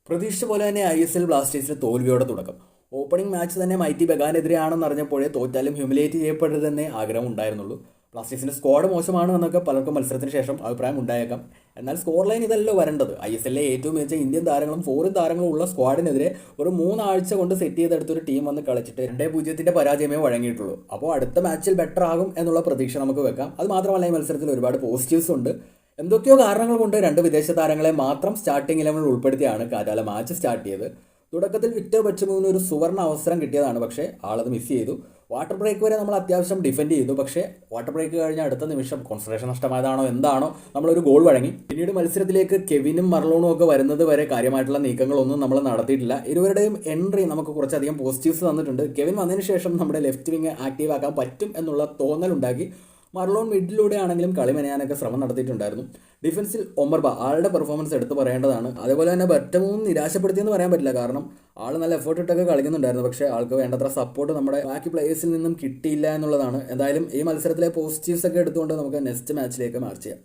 പ്രതീക്ഷിച്ച പോലെ തന്നെ ISL ബ്ലാസ്റ്റേഴ്സിന് തോൽവിയോടെ തുടക്കം. ഓപ്പണിംഗ് മാച്ച് തന്നെ മൈറ്റി ബഗാനെതിരെയാണെന്ന് അറിഞ്ഞപ്പോഴേ തോറ്റാലും ഹ്യൂമിലേറ്റ് ചെയ്യപ്പെടരുതെന്നേ ആഗ്രഹം ഉണ്ടായിരുന്നുള്ളൂ. ബ്ലാസ്റ്റേഴ്സിന്റെ സ്ക്വാഡ് മോശമാണ് എന്നൊക്കെ പലർക്കും മത്സരത്തിന് ശേഷം അഭിപ്രായം ഉണ്ടായേക്കാം. എന്നാൽ സ്കോർ ലൈൻ ഇതല്ലോ വരേണ്ടത്. ISLലെ ഏറ്റവും മികച്ച ഇന്ത്യൻ താരങ്ങളും ഫോറിൻ താരങ്ങളും ഉള്ള സ്ക്വാഡിനെതിരെ ഒരു 3 ആഴ്ച കൊണ്ട് സെറ്റ് ചെയ്തെടുത്തൊരു ടീം വന്ന് കളിച്ചിട്ട് 2-0 പരാജയമേ വഴങ്ങിയിട്ടുള്ളൂ. അപ്പോൾ അടുത്ത മാച്ചിൽ ബെറ്റർ ആകും എന്നുള്ള പ്രതീക്ഷ നമുക്ക് വെക്കാം. അത് മാത്രമല്ല, ഈ മത്സരത്തിൽ ഒരുപാട് പോസിറ്റീവ്സ് ഉണ്ട്. എന്തൊക്കെയോ കാരണങ്ങൾ കൊണ്ട് 2 വിദേശ താരങ്ങളെ മാത്രം സ്റ്റാർട്ടിംഗ് 11 ഉൾപ്പെടുത്തിയാണ് കാറ്റാല മാച്ച് സ്റ്റാർട്ട് ചെയ്തത്. തുടക്കത്തിൽ വിക്ടർ ബച്ചമുവിന് ഒരു സുവർണ്ണ അവസരം കിട്ടിയതാണ്, പക്ഷേ ആളത് മിസ് ചെയ്തു. വാട്ടർ ബ്രേക്ക് വരെ നമ്മൾ അത്യാവശ്യം ഡിഫെൻഡ് ചെയ്തു, പക്ഷേ വാട്ടർ ബ്രേക്ക് കഴിഞ്ഞ അടുത്ത നിമിഷം കോൺസെൻട്രേഷൻ നഷ്ടമായതാണോ എന്താണോ നമ്മളൊരു ഗോൾ വഴങ്ങി. പിന്നീട് മത്സരത്തിലേക്ക് കെവിനും മർലോണും ഒക്കെ വരുന്നത് വരെ കാര്യമായിട്ടുള്ള നീക്കങ്ങളൊന്നും നമ്മൾ നടത്തിയിട്ടില്ല. ഇരുവരുടെയും എൻട്രി നമുക്ക് കുറച്ചധികം പോസിറ്റീവ്സ് തന്നിട്ടുണ്ട്. കെവിൻ വന്നതിന് ശേഷം നമ്മുടെ ലെഫ്റ്റ് വിങ് ആക്റ്റീവ് ആക്കാൻ പറ്റും എന്നുള്ള തോന്നലുണ്ടാക്കി. മർലോൺ മിഡിലൂടെ ആണെങ്കിലും കളി മെനയാനൊക്കെ ശ്രമം നടത്തിയിട്ടുണ്ടായിരുന്നു. ഡിഫൻസിൽ ഒമർബ ആളുടെ പെർഫോമൻസ് എടുത്ത് പറയേണ്ടതാണ്. അതേപോലെ തന്നെ ബറ്റമൂന്ന് നിരാശപ്പെടുത്തിയെന്ന് പറയാൻ പറ്റില്ല, കാരണം ആൾ നല്ല എഫേർട്ട് ഇട്ടൊക്കെ കളിക്കുന്നുണ്ടായിരുന്നു. പക്ഷേ ആൾക്ക് വേണ്ടത്ര സപ്പോർട്ട് നമ്മുടെ ബാക്കി പ്ലേയേഴ്സിൽ നിന്നും കിട്ടിയില്ല എന്നുള്ളതാണ്. എന്തായാലും ഈ മത്സരത്തിലെ പോസിറ്റീവ്സ് ഒക്കെ എടുത്തുകൊണ്ട് നമുക്ക് നെക്സ്റ്റ് മാച്ചിലേക്ക് മാർച്ച് ചെയ്യാം.